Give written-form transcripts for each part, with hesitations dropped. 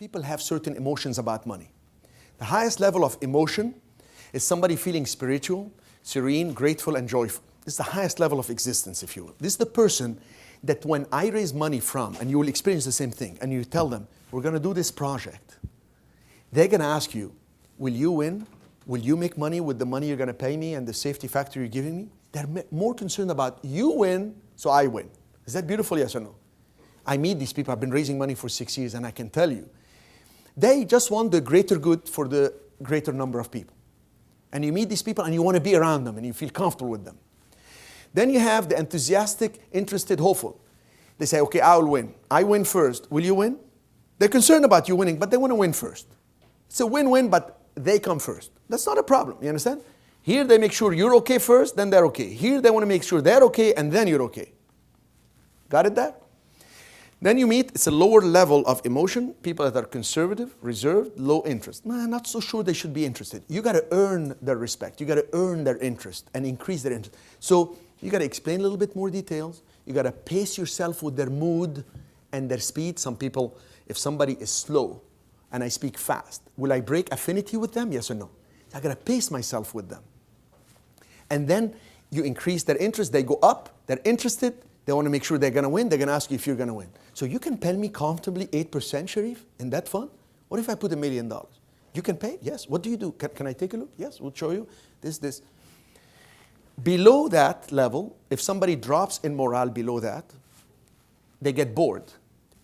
people have certain emotions about money. The highest level of emotion is somebody feeling spiritual, serene, grateful, and joyful. This is the highest level of existence, if you will. This is the person that when I raise money from, and you will experience the same thing, and you tell them, we're going to do this project, they're going to ask you, will you win? Will you make money with the money you're going to pay me and the safety factor you're giving me? They're more concerned about you win, so I win. Is that beautiful, yes or no? I meet these people. I've been raising money for 6 years, and I can tell you, they just want the greater good for the greater number of people. And you meet these people, and you want to be around them, and you feel comfortable with them. Then you have the enthusiastic, interested, hopeful. They say, okay, I'll win. I win first. Will you win? They're concerned about you winning, but they want to win first. It's a win-win, but they come first. That's not a problem, you understand? Here they make sure you're okay first, then they're okay. Here they want to make sure they're okay, and then you're okay. Got it there? Then you meet, it's a lower level of emotion, people that are conservative, reserved, low interest. I'm not so sure they should be interested. You got to earn their respect. You got to earn their interest and increase their interest. So you got to explain a little bit more details. You got to pace yourself with their mood and their speed. Some people, if somebody is slow and I speak fast, will I break affinity with them? Yes or no? I got to pace myself with them. And then you increase their interest. They go up. They're interested. They want to make sure they're going to win. They're going to ask you if you're going to win. So you can pay me comfortably 8%, Cherif, in that fund? What if I put $1 million? You can pay? Yes. What do you do? Can I take a look? Yes, we'll show you. This. Below that level, if somebody drops in morale below that, they get bored.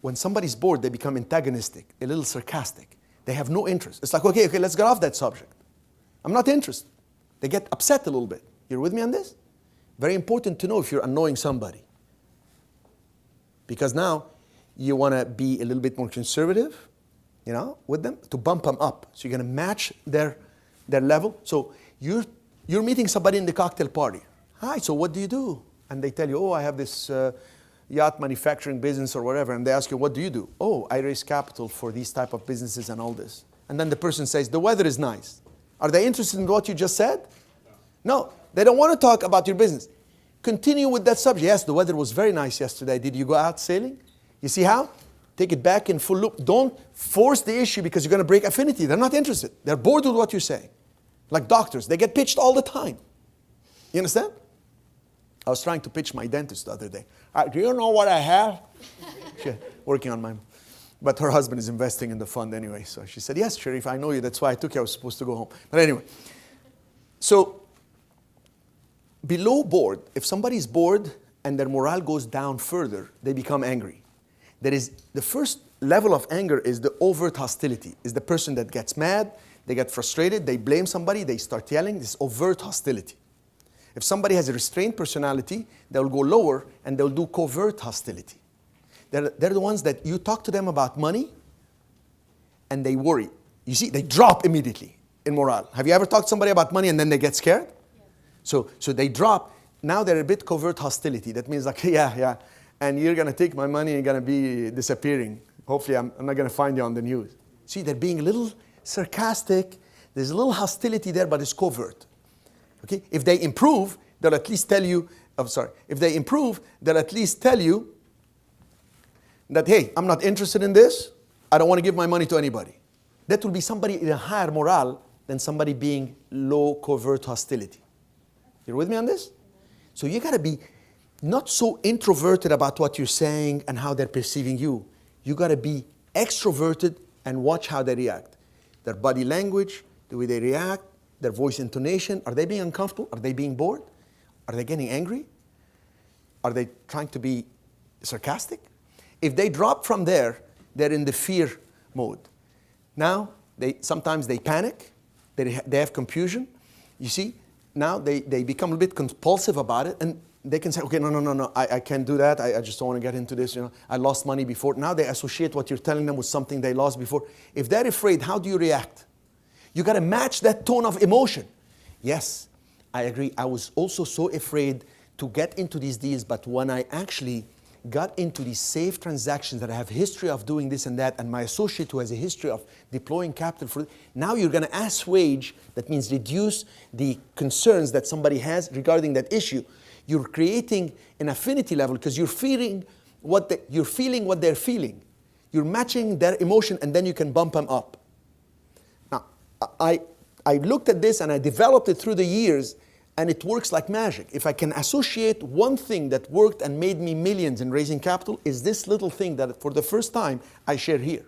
When somebody's bored, they become antagonistic, a little sarcastic. They have no interest. It's like, okay, let's get off that subject. I'm not interested. They get upset a little bit. You're with me on this? Very important to know if you're annoying somebody. Because now you want to be a little bit more conservative, with them, to bump them up. So you're going to match their level. So you're meeting somebody in the cocktail party. Hi, so what do you do? And they tell you, oh, I have this yacht manufacturing business or whatever. And they ask you, what do you do? Oh, I raise capital for these type of businesses and all this. And then the person says, the weather is nice. Are they interested in what you just said? No, they don't want to talk about your business. Continue with that subject. Yes, the weather was very nice yesterday. Did you go out sailing? You see how? Take it back in full loop. Don't force the issue because you're going to break affinity. They're not interested. They're bored with what you're saying. Like doctors, they get pitched all the time. You understand? I was trying to pitch my dentist the other day. Do you know what I have? She's working on mine. But her husband is investing in the fund anyway. So she said, yes, Cherif, I know you. That's why I took you. I was supposed to go home. But anyway. So below bored, if somebody's bored and their morale goes down further, they become angry. There is the first level of anger is the overt hostility. Is the person that gets mad, they get frustrated, they blame somebody, they start yelling. This overt hostility. If somebody has a restrained personality, they'll go lower and they'll do covert hostility. They're the ones that you talk to them about money and they worry. You see, they drop immediately in morale. Have you ever talked to somebody about money and then they get scared? So they drop. Now they're a bit covert hostility. That means like, yeah. And you're going to take my money and you're going to be disappearing. Hopefully I'm not going to find you on the news. See, they're being a little sarcastic. There's a little hostility there, but it's covert. Okay? If they improve, they'll at least tell you, if they improve, they'll at least tell you that, hey, I'm not interested in this. I don't want to give my money to anybody. That will be somebody in a higher morale than somebody being low covert hostility. You're with me on this? So you got to be not so introverted about what you're saying and how they're perceiving you. You got to be extroverted and watch how they react. Their body language, the way they react, their voice intonation. Are they being uncomfortable? Are they being bored? Are they getting angry? Are they trying to be sarcastic? If they drop from there, they're in the fear mode. Now, sometimes they panic. They have confusion. You see? Now they become a bit compulsive about it, and they can say, okay, no, I can't do that. I just don't want to get into this. I lost money before. Now they associate what you're telling them with something they lost before. If they're afraid, how do you react? You got to match that tone of emotion. Yes, I agree. I was also so afraid to get into these deals, but when I actually got into these safe transactions that I have history of doing this and that, and my associate who has a history of deploying capital for it, now you're going to assuage, that means reduce the concerns that somebody has regarding that issue. You're creating an affinity level because you're feeling what they're feeling. You're matching their emotion, and then you can bump them up. Now, I looked at this and I developed it through the years, and it works like magic. If I can associate one thing that worked and made me millions in raising capital, is this little thing that for the first time I share here.